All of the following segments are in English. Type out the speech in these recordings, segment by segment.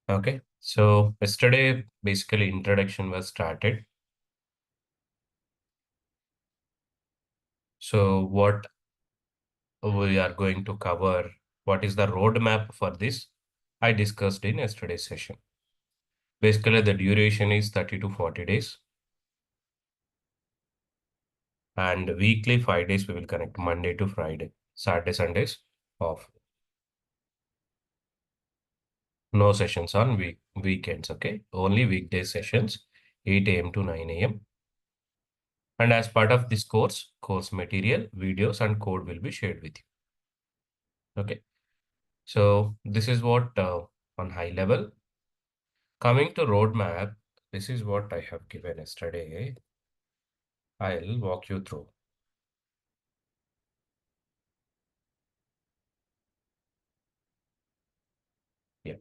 Okay, so yesterday basically introduction was started. So what we are going to cover, what is the roadmap for this? I discussed in yesterday's session. Basically, the duration is 30 to 40 days, and weekly 5 days we will connect Monday to Friday, Saturday, Sundays off. No sessions on weekends, okay? Only weekday sessions, 8 a.m. to 9 a.m. And as part of this course material, videos and code will be shared with you. Okay. So this is what on high level. Coming to roadmap, this is what I have given yesterday. I'll walk you through. Yeah.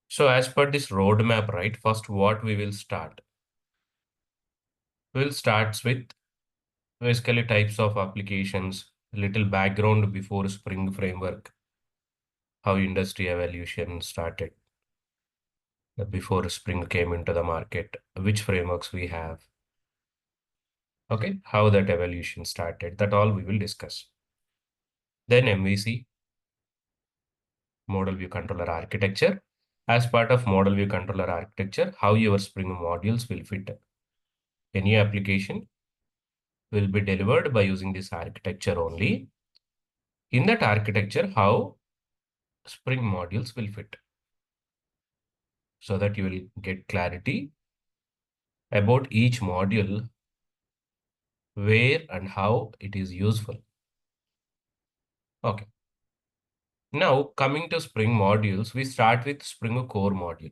So as per this roadmap, right, first what we will start? We'll start with basically types of applications, little background before Spring Framework, how industry evolution started before Spring came into the market, which frameworks we have, okay, how that evolution started, that all we will discuss. Then MVC, model view controller architecture. As part of model view controller architecture, how your Spring modules will fit. Any application will be delivered by using this architecture only. In that architecture, how Spring modules will fit, so that you will get clarity about each module, where and how it is useful. Okay. Now coming to Spring modules, we start with Spring Core module.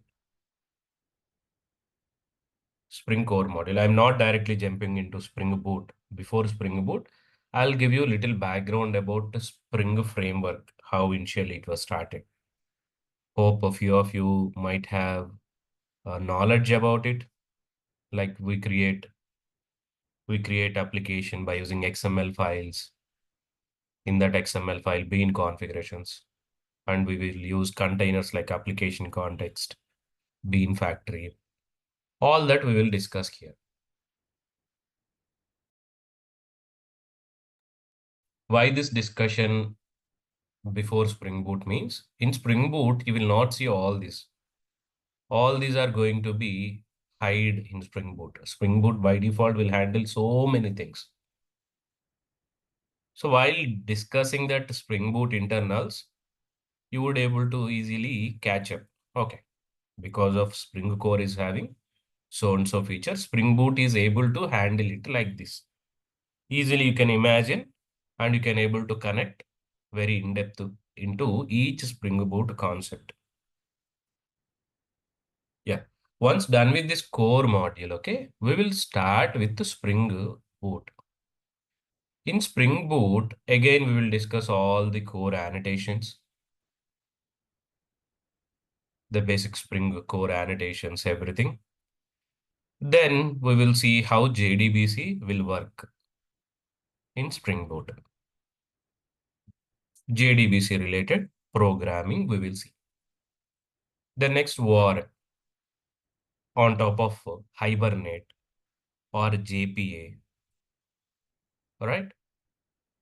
Spring Core module. I'm not directly jumping into Spring Boot. Before Spring Boot, I'll give you a little background about the Spring framework, how initially it was started. Hope a few of you might have knowledge about it. Like we create application by using XML files. In that XML file, bean configurations, and we will use containers like application context, bean factory. All that we will discuss here. Why this discussion before Spring Boot means? In Spring Boot, you will not see all this. All these are going to be hide in Spring Boot. Spring Boot by default will handle so many things. So while discussing that Spring Boot internals, you would able to easily catch up. Okay. Because of Spring Core is having so and so feature, Spring Boot is able to handle it like this. Easily you can imagine, and you can able to connect very in depth into each Spring Boot concept. Yeah. Once done with this core module, okay, we will start with the Spring Boot. In Spring Boot, again, we will discuss all the core annotations, the basic Spring core annotations, everything. Then we will see how Jdbc will work in Spring Boot. Jdbc related programming we will see. The next war on top of Hibernate or JPA, all right,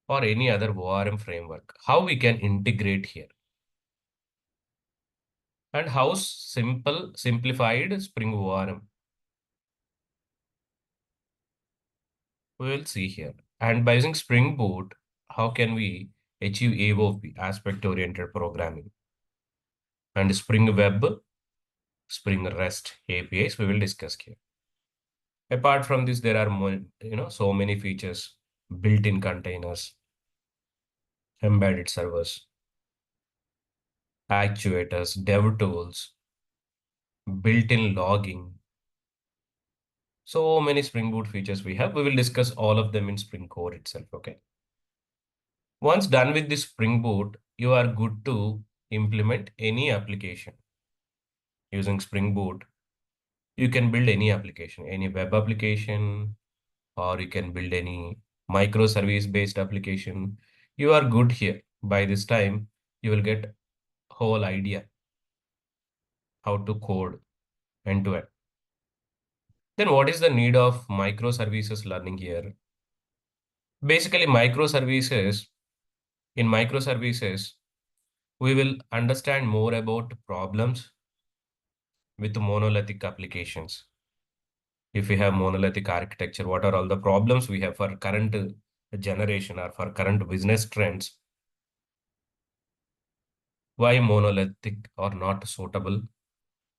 or any other ORM framework, how we can integrate here, and how simplified Spring ORM we will see here. And by using Spring Boot, how can we achieve AOP, aspect-oriented programming, and Spring Web, Spring REST APIs we will discuss here. Apart from this, there are more, so many features, built-in containers, embedded servers, actuators, dev tools, built-in logging. So many Spring Boot features we have. We will discuss all of them in Spring Core itself. Okay. Once done with this Spring Boot, you are good to implement any application using Spring Boot. You can build any application, any web application, or you can build any microservice based application. You are good here. By this time, you will get whole idea how to code end to end. Then what is the need of microservices learning here? Basically, in microservices, we will understand more about problems with monolithic applications. If we have monolithic architecture, what are all the problems we have for current generation or for current business trends? Why monolithic or not suitable?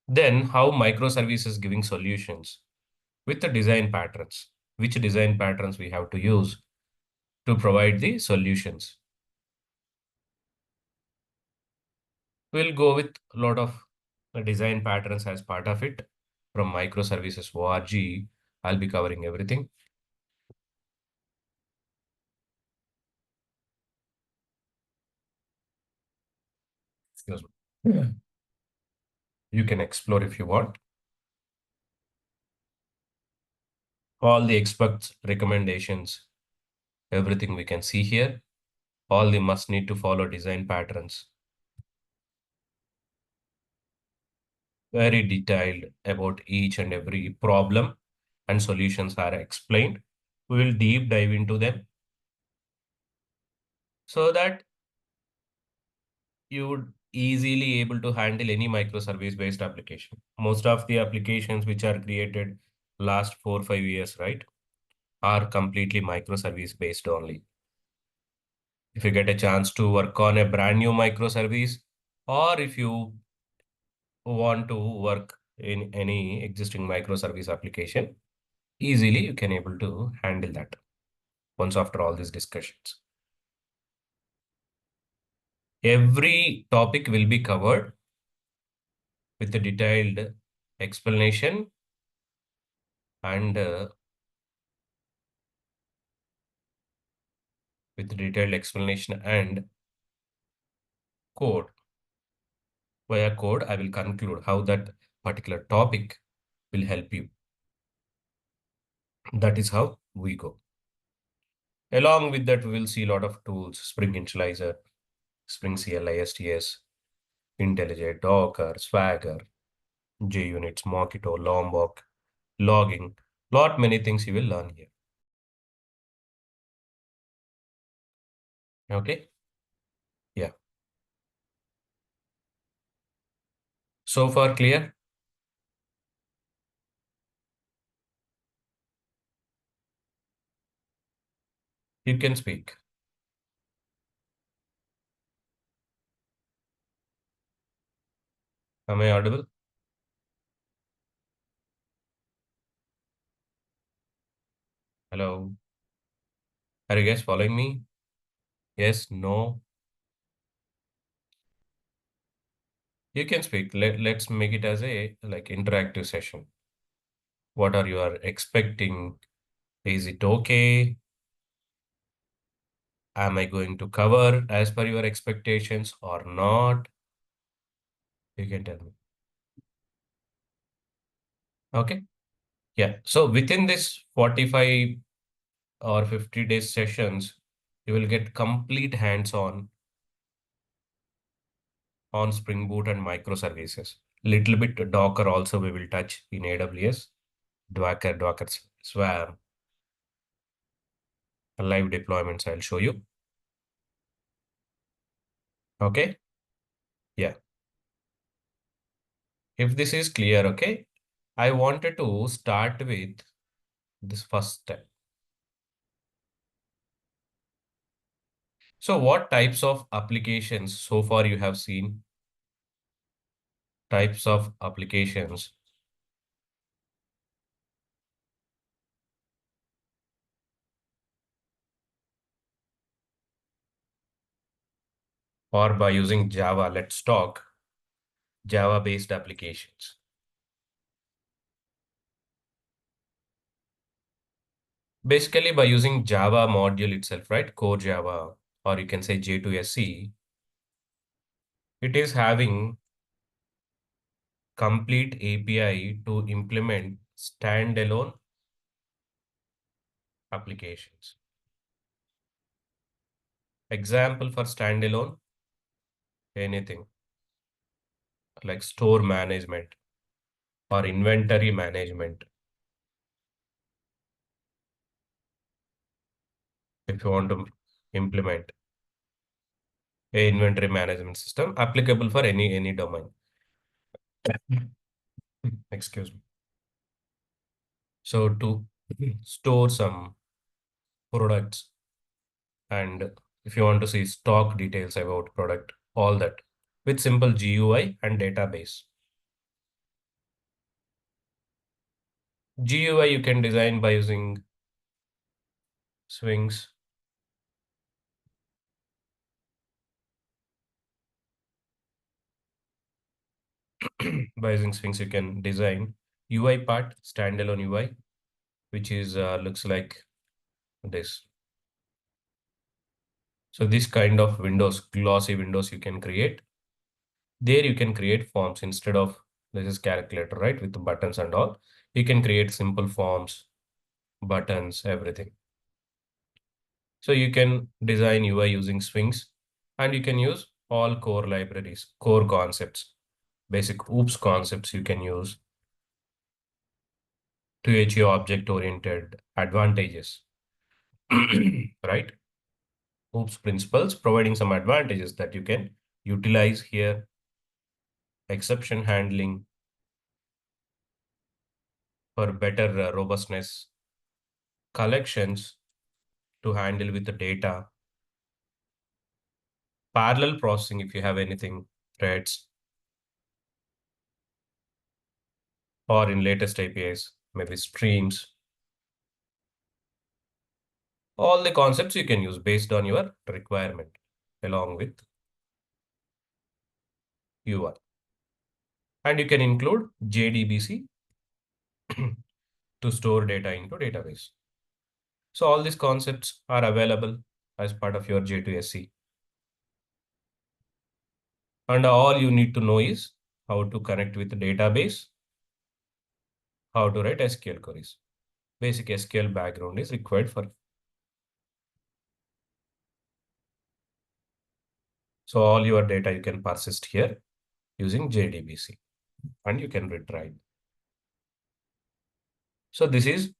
Then how microservices giving solutions with the design patterns, which design patterns we have to use to provide the solutions. We'll go with a lot of design patterns as part of it. From microservices org, I'll be covering everything. Excuse me. Yeah. You can explore if you want. All the experts' recommendations, everything we can see here. All the must need to follow design patterns. Very detailed about each and every problem and solutions are explained. We will deep dive into them so that you would easily able to handle any microservice based application. Most of the applications which are created last 4 or 5 years, right, are completely microservice based only. If you get a chance to work on a brand new microservice, or if you want to work in any existing microservice application, easily you can able to handle that once after all these discussions. Every topic will be covered with a detailed explanation and with detailed explanation and code. Via code, I will conclude how that particular topic will help you. That is how we go. Along with that, we will see a lot of tools, Spring Initializer, Spring CLISTS, IntelliJ, Docker, Swagger, JUnits, Mockito, Lombok, logging, lot many things you will learn here. Okay? Yeah. So far clear? You can speak. Am I audible? Hello? Are you guys following me? Yes, no? You can speak. Let's make it as a like interactive session. What are you are expecting? Is it okay? Am I going to cover as per your expectations or not? You can tell me. Okay. Yeah. So within this 45 or 50 days sessions, you will get complete hands-on on Spring Boot and microservices. Little bit Docker also we will touch in AWS, Docker Swarm, live deployments I'll show you. Okay. Yeah. If this is clear, okay, I wanted to start with this first step. So what types of applications so far you have seen? Types of applications or by using Java, let's talk Java-based applications. Basically by using Java module itself, right? CoreJava, or you can say J2SE, it is having complete API to implement standalone applications. Example for standalone, anything. like store management or inventory management. If you want to implement a inventory management system applicable for any domain. Excuse me. So to store some products, and if you want to see stock details about product, all that with simple GUI and database. GUI you can design by using swings, by using swings you can design UI part, standalone UI, which is looks like this. So this kind of windows, glossy windows you can create. There you can create forms instead of this is calculator, right? With the buttons and all. You can create simple forms, buttons, everything. So you can design UI using swings, and you can use all core libraries, core concepts, basic OOPS concepts you can use to achieve object-oriented advantages, right? OOPS principles providing some advantages that you can utilize here, exception handling for better robustness, collections to handle with the data, parallel processing if you have anything, threads, or in latest APIs, maybe streams. All the concepts you can use based on your requirement along with UI. And you can include Jdbc to store data into database. So all these concepts are available as part of your J2SC. And all you need to know is how to connect with the database, how to write SQL queries. Basic SQL background is required for. So all your data you can persist here using Jdbc and you can retrieve. So this is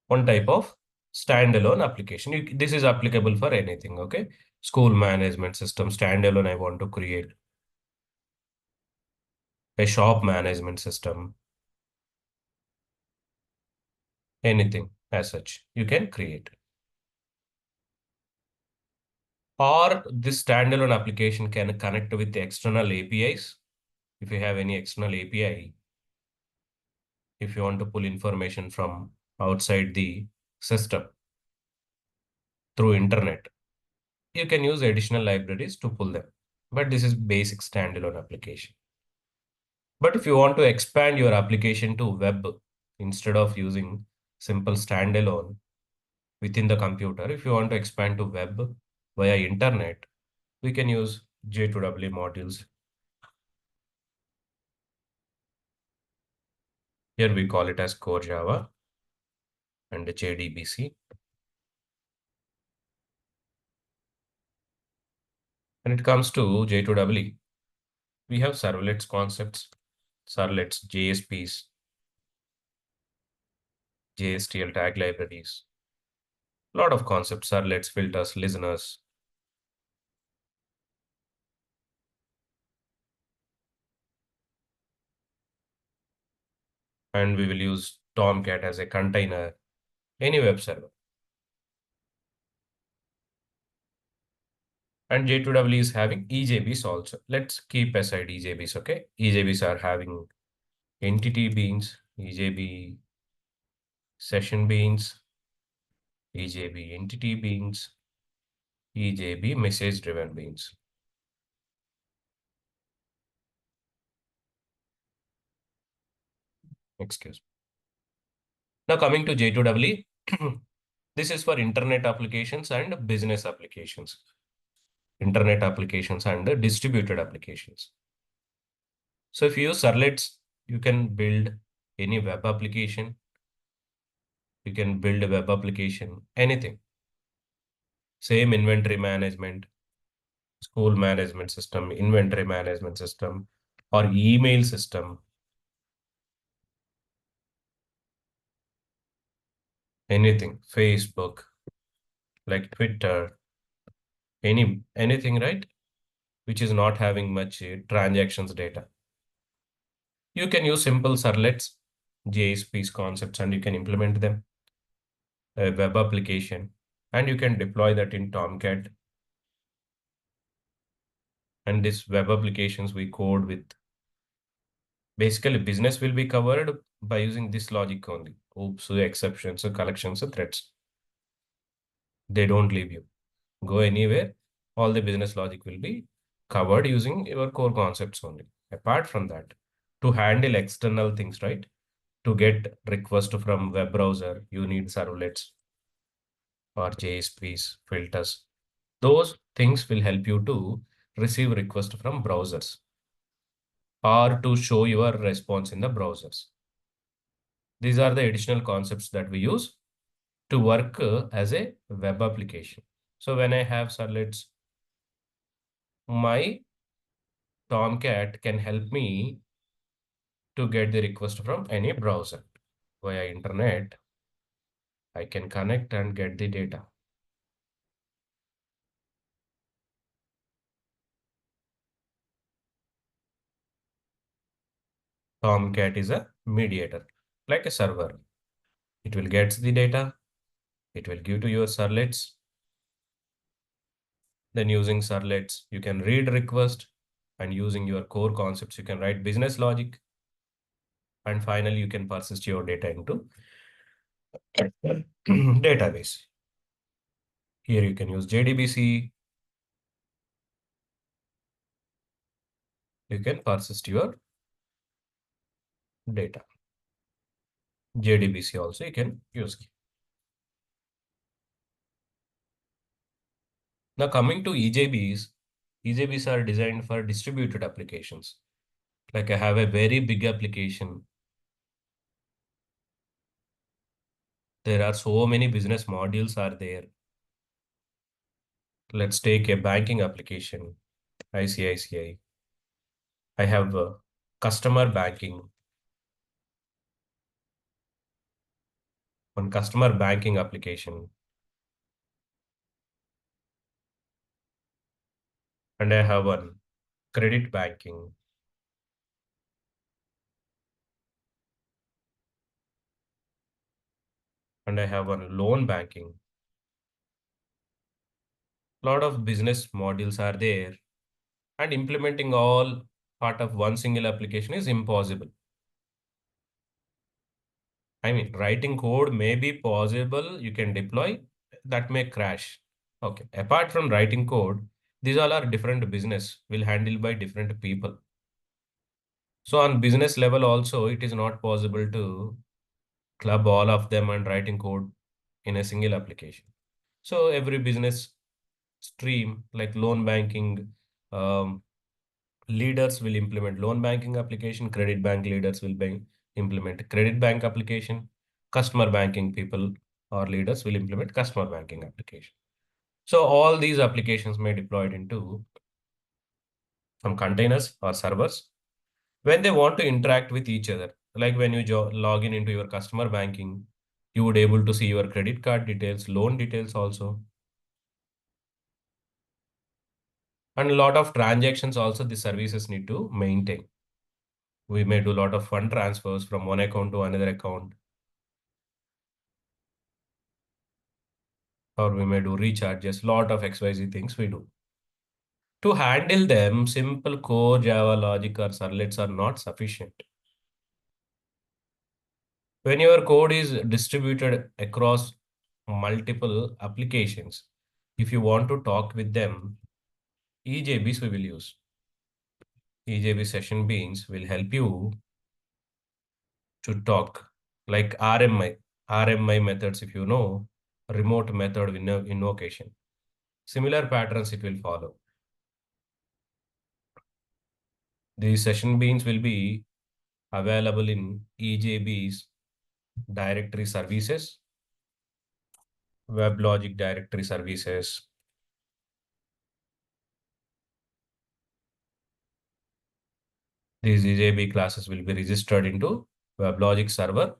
one type of standalone application. This is applicable for anything, okay? School management system, standalone I want to create. A shop management system, anything as such, you can create. Or this standalone application can connect with the external APIs. If you have any external API, if you want to pull information from outside the system through internet, you can use additional libraries to pull them. But this is basic standalone application. But if you want to expand your application to web instead of using simple standalone within the computer, if you want to expand to web via internet, we can use J2W modules. Here we call it as CoreJava and Jdbc. When it comes to J2W, we have servlets concepts, servlets, JSPs, JSTL tag libraries, a lot of concepts, servlets, filters, listeners. And we will use Tomcat as a container, any web server. And J2W is having EJBs also. Let's keep aside EJBs, okay? EJBs are having entity beans, EJB session beans, EJB entity beans, EJB message driven beans. Excuse me. Now coming to J2W, this is for internet applications and business applications. Internet applications and distributed applications. So if you use servlets, you can build any web application. You can build a web application, anything. Same inventory management, school management system, inventory management system, or email system, anything, Facebook, like Twitter, anything, right? Which is not having much transactions data. You can use simple servlets, JSP's concepts, and you can implement them, a web application, and you can deploy that in Tomcat. And this web applications we code with, basically business will be covered by using this logic only. Oops, exceptions, collections, threads. They don't leave you. Go anywhere. All the business logic will be covered using your core concepts only. Apart from that, to handle external things, right? To get request from web browser, you need servlets or JSPs, filters. Those things will help you to receive request from browsers or to show your response in the browsers. These are the additional concepts that we use to work as a web application. So when I have servlets, my Tomcat can help me to get the request from any browser. Via internet, I can connect and get the data. Tomcat is a mediator, like a server. It will get the data, it will give to your servlets. Then using servlets, you can read request, and using your core concepts, you can write business logic. And finally, you can persist your data into database. Here you can use Jdbc. You can persist your data. Jdbc also you can use. Now coming to EJBs, EJBs are designed for distributed applications. Like I have a very big application. There are so many business modules are there. Let's take a banking application, ICICI. I have a customer banking, one customer banking application, and I have one credit banking, and I have one loan banking. Lot of business modules are there, and implementing all part of one single application is impossible. I mean, writing code may be possible, you can deploy, that may crash. Okay. Apart from writing code, these all are different business, will handle by different people. So on business level also, it is not possible to club all of them and writing code in a single application. So every business stream, like loan banking, um, leaders will implement loan banking application, credit bank leaders will implement credit bank application, customer banking people or leaders will implement customer banking application. So all these applications may deployed into some containers or servers when they want to interact with each other. Like when you log in into your customer banking, you would able to see your credit card details, loan details also. And a lot of transactions also the services need to maintain. We may do a lot of fund transfers from one account to another account, or we may do recharges, lot of XYZ things we do. To handle them, simple core Java logic or servlets are not sufficient. When your code is distributed across multiple applications, if you want to talk with them, EJBs we will use. EJB session beans will help you to talk like RMI. RMI methods, if you know, remote method invocation. Similar patterns it will follow. These session beans will be available in EJB's directory services, WebLogic directory services, These EJB classes will be registered into WebLogic server.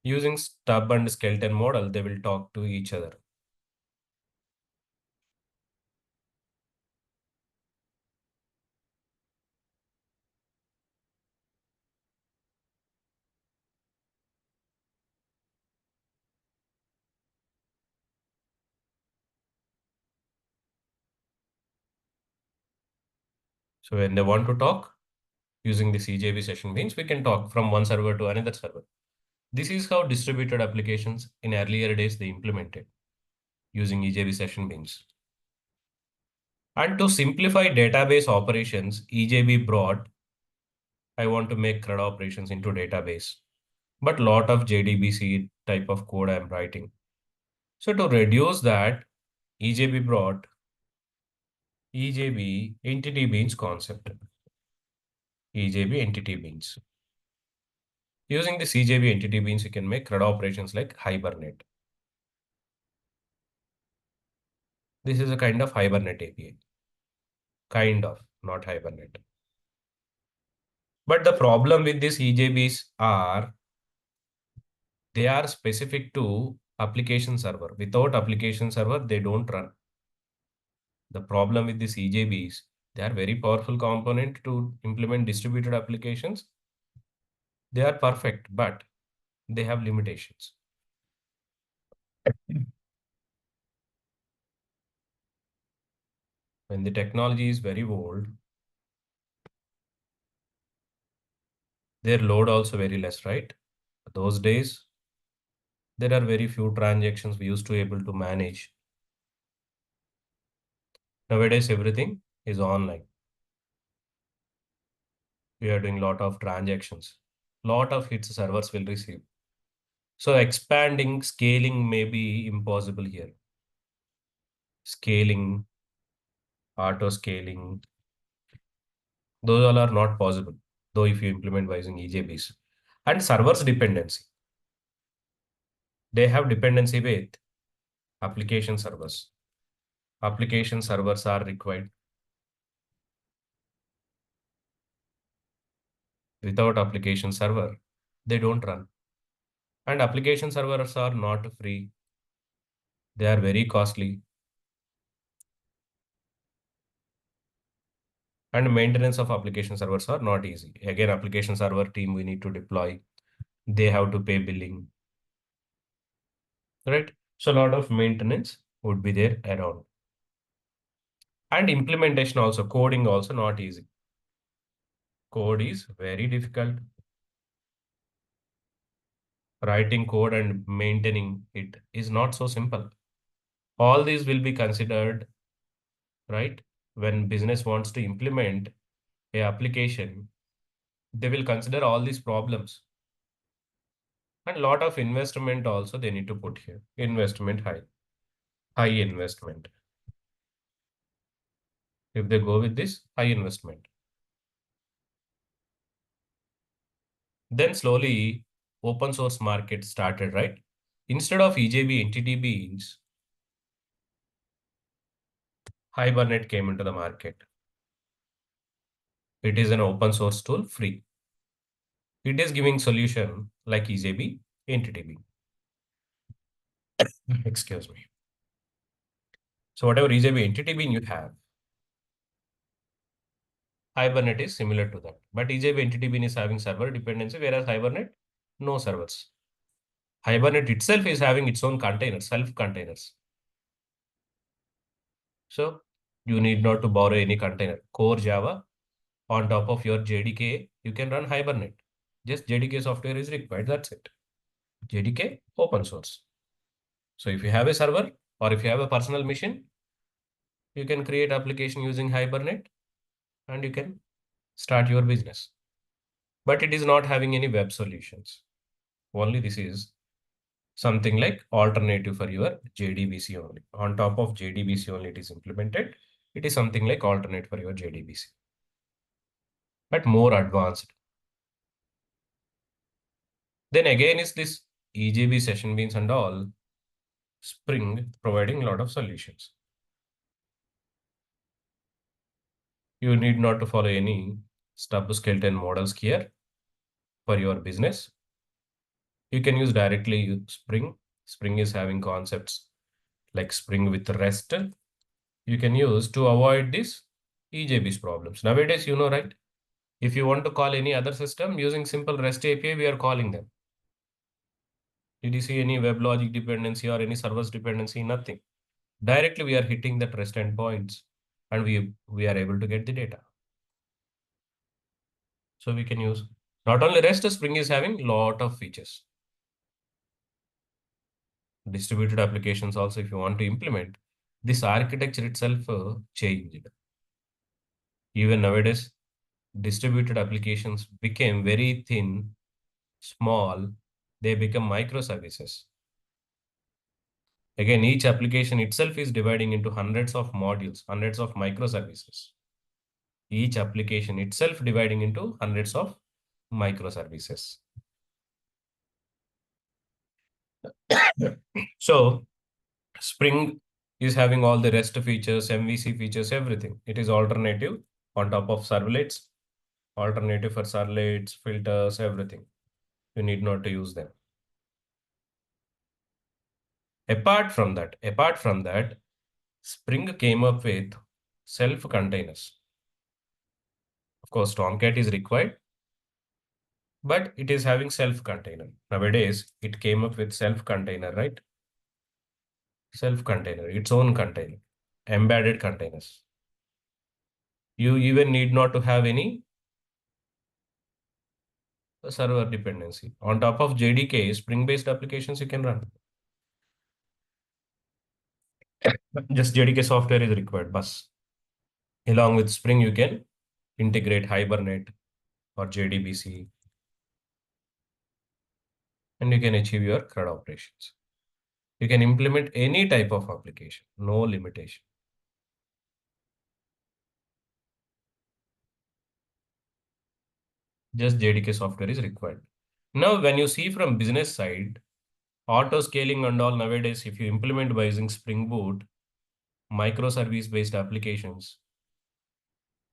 Using stub and skeleton model, they will talk to each other. So when they want to talk using this EJB session beans, we can talk from one server to another server. This is how distributed applications in earlier days they implemented using EJB session beans. And to simplify database operations, EJB brought, I want to make CRUD operations into database, but lot of JDBC type of code I'm writing. So to reduce that, EJB brought EJB entity beans concept. EJB entity beans. Using this EJB entity beans, you can make CRUD operations like Hibernate. This is a kind of Hibernate API. Kind of, not Hibernate. But the problem with these EJBs are they are specific to application server. Without application server, they don't run. The problem with these EJBs, they are very powerful component to implement distributed applications. They are perfect, but they have limitations. When the technology is very old, their load also very less, right? Those days, there are very few transactions we used to able to manage. Nowadays, everything is online. We are doing a lot of transactions. Lot of hits servers will receive. So expanding, scaling may be impossible here. Scaling, auto scaling, those all are not possible, though if you implement by using EJBs. And servers dependency. They have dependency with application servers. Application servers are required. Without application server, they don't run. And application servers are not free. They are very costly. And maintenance of application servers are not easy. Again, application server team we need to deploy. They have to pay billing, right? So a lot of maintenance would be there around. And implementation also, coding also not easy. Code is very difficult. Writing code and maintaining it is not so simple. All these will be considered, right? When business wants to implement a application, they will consider all these problems. And lot of investment also they need to put here. Investment high, high investment. If they go with this, high investment. Then slowly open source market started, right? Instead of EJB entity beans, Hibernate came into the market. It is an open source tool, free. It is giving solution like EJB entity bean. Excuse me. So whatever EJB entity bean you have, Hibernate is similar to that. But EJB entity bean is having server dependency, whereas Hibernate, no servers. Hibernate itself is having its own containers, self containers. So you need not to borrow any container. CoreJava on top of your JDK, you can run Hibernate. Just JDK software is required. That's it. JDK open source. So if you have a server or if you have a personal machine, you can create application using Hibernate and you can start your business. But it is not having any web solutions. Only this is something like alternative for your JDBC only. On top of JDBC only it is implemented. It is something like alternate for your JDBC, but more advanced. Then again is this EJB session beans and all, Spring providing a lot of solutions. You need not to follow any stub skeleton models here for your business. You can use directly Spring. Spring is having concepts like Spring with REST. You can use to avoid these EJB's problems. Nowadays, you know, right? If you want to call any other system using simple REST API, we are calling them. Did you see any WebLogic dependency or any servers dependency? Nothing. Directly, we are hitting that REST endpoints and we are able to get the data. So we can use not only REST, Spring is having lot of features. Distributed applications also, if you want to implement, this architecture itself changed. Even nowadays, distributed applications became very thin, small, they become microservices. Again, each application itself is dividing into hundreds of modules, hundreds of microservices. Each application itself dividing into hundreds of microservices. So Spring is having all the REST features, MVC features, everything. It is alternative on top of servlets, alternative for servlets, filters, everything. You need not to use them. Apart from that, Spring came up with self-containers. Of course, Tomcat is required, but it is having self-container. Nowadays, it came up with self-container, right? Self-container, its own container, embedded containers. You even need not to have any server dependency. On top of JDK, Spring-based applications you can run. Just JDK software is required, bus. Along with Spring, you can integrate Hibernate or Jdbc, and you can achieve your CRUD operations. You can implement any type of application, no limitation. Just JDK software is required. Now, when you see from business side, auto scaling and all nowadays, if you implement by using Spring Boot, microservice based applications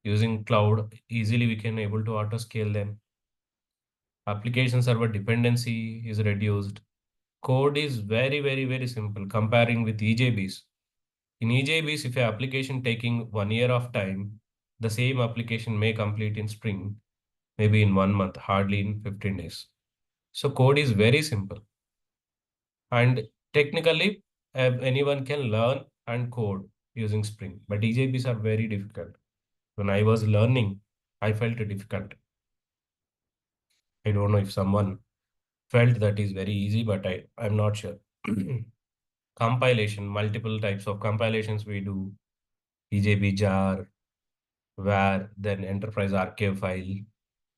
using cloud, easily we can able to auto scale them. Application server dependency is reduced. Code is very, very, very simple comparing with EJBs. In EJBs, if your application taking 1 year of time, the same application may complete in Spring, maybe in 1 month, hardly in 15 days. So code is very simple. And technically, anyone can learn and code using Spring. But EJBs are very difficult. When I was learning, I felt it difficult. I don't know if someone felt that is very easy, but I'm not sure. Compilation, multiple types of compilations we do. EJB jar, where then enterprise archive file,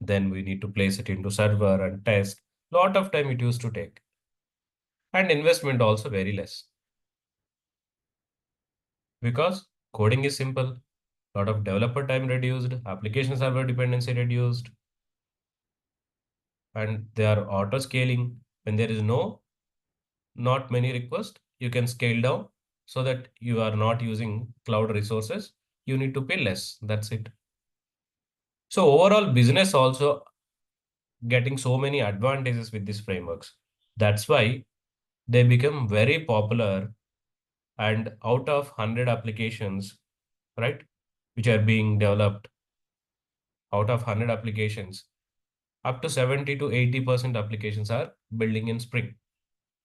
then we need to place it into server and test. Lot of time it used to take. And investment also very less. Because coding is simple, lot of developer time reduced, application server dependency reduced, and they are auto scaling. When there is not many requests, you can scale down so that you are not using cloud resources. You need to pay less. That's it. So overall business also getting so many advantages with these frameworks. That's why they become very popular, and out of 100 applications, right, which are being developed, out of 100 applications, up to 70 to 80% applications are building in Spring.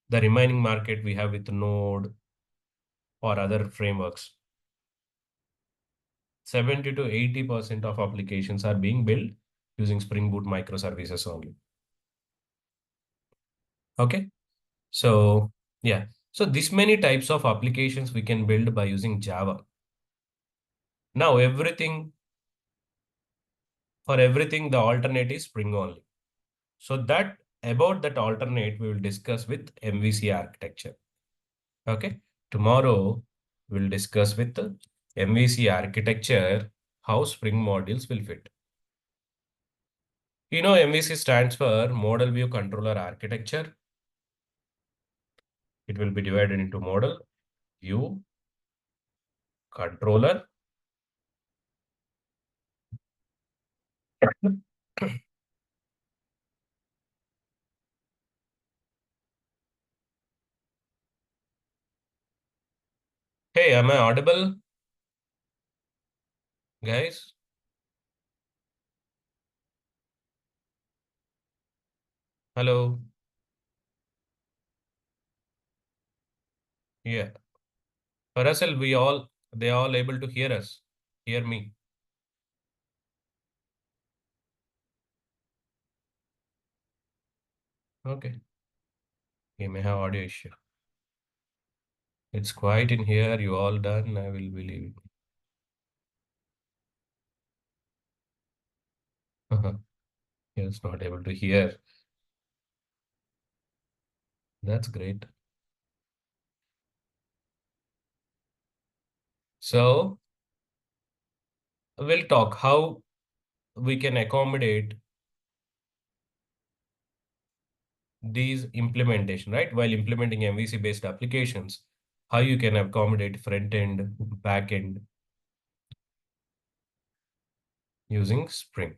The remaining market we have with Node or other frameworks. 70 to 80% of applications are being built using Spring Boot microservices only. Okay. So yeah. So this many types of applications we can build by using Java. Now for everything, the alternate is Spring only. So that about that alternate we will discuss with MVC architecture. Okay. Tomorrow we'll discuss with the MVC architecture how Spring modules will fit. You know, MVC stands for Model View Controller Architecture. It will be divided into model, view, controller, Hey, am I audible, guys? Hello. Yeah. For Russell, they all able to hear us. Hear me. Okay. You may have audio issue. It's quiet in here. You all done. I will believe it. Yes, not able to hear. That's great. So we'll talk how we can accommodate these implementation, right? While implementing MVC based applications, how you can accommodate front end, back end using Spring.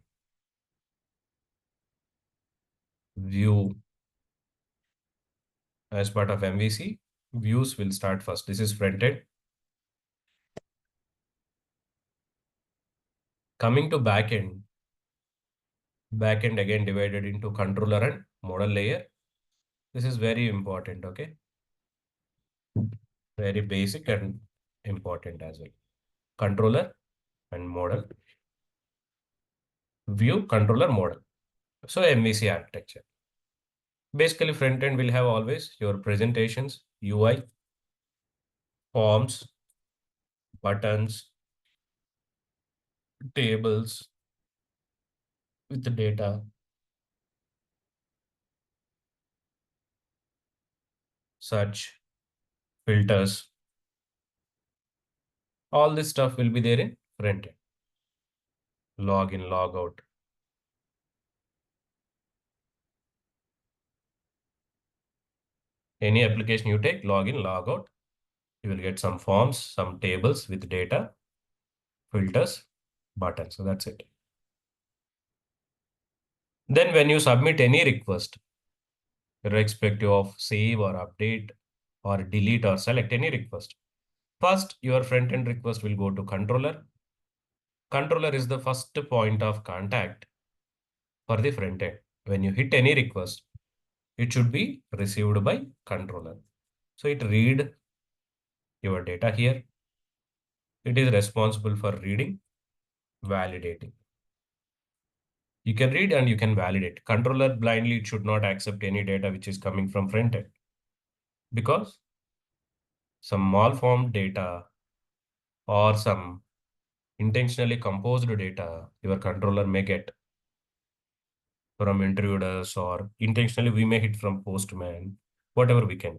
View as part of MVC, views will start first. This is front end. Coming to back end again divided into controller and model layer. This is very important, okay? Very basic and important as well. Controller and model, view, controller, model. So MVC architecture. Basically, front end will have always your presentations, UI, forms, buttons, tables with the data, search, filters. All this stuff will be there in front end. Log in, log out. Any application you take, log in, log out. You will get some forms, some tables with data, filters, buttons. So that's it. Then when you submit any request, irrespective of save or update or delete or select any request, first your front end request will go to controller. Controller is the first point of contact for the front end. When you hit any request, it should be received by controller. So it read your data here. It is responsible for reading, validating. You can read and you can validate. Controller blindly it should not accept any data which is coming from front end because some malformed data or some intentionally composed data your controller may get from intruders or intentionally we may hit from postman, whatever we can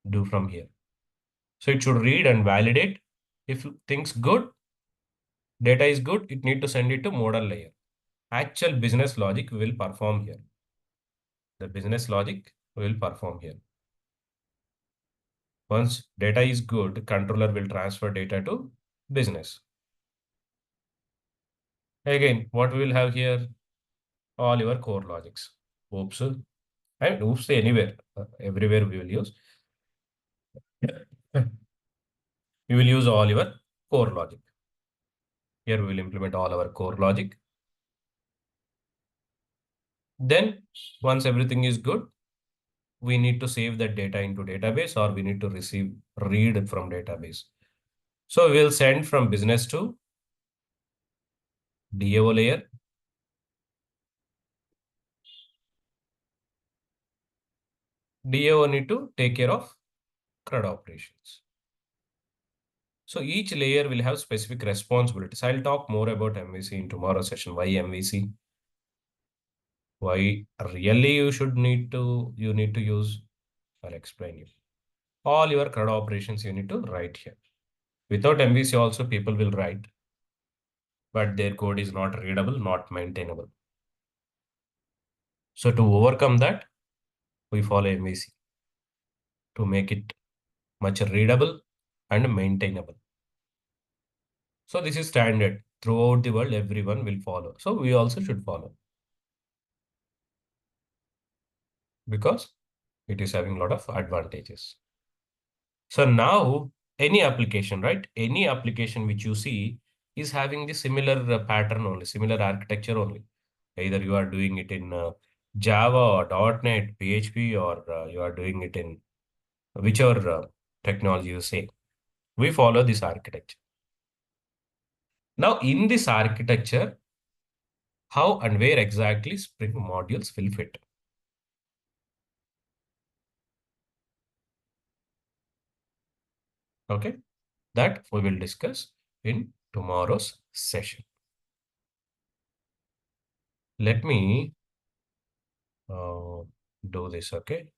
do from here. So it should read and validate. If things good, data is good, it need to send it to model layer. Actual business logic will perform here. The business logic will perform here. Once data is good, controller will transfer data to business. Again, what we will have here? All your core logics. Oops. And oops anywhere. Everywhere we will use. We will use all your core logic. Here we will implement all our core logic. Then once everything is good, we need to save that data into database or we need to read from database. So we will send from business to DAO layer. DAO need to take care of CRUD operations. So each layer will have specific responsibilities. I'll talk more about MVC in tomorrow's session. Why MVC? Why really you need to use? I'll explain you. All your CRUD operations you need to write here. Without MVC also people will write, but their code is not readable, not maintainable. So to overcome that, we follow MVC to make it much readable and maintainable. So this is standard. throughout the world, everyone will follow. So we also should follow because it is having a lot of advantages. So now any application, right? Any application which you see is having the similar pattern only, similar architecture only. Either you are doing it in Java or .NET, PHP, or you are doing it in whichever technology you say. We follow this architecture. Now, in this architecture, how and where exactly Spring modules will fit? Okay, that we will discuss in tomorrow's session. Let me uh, do this, okay?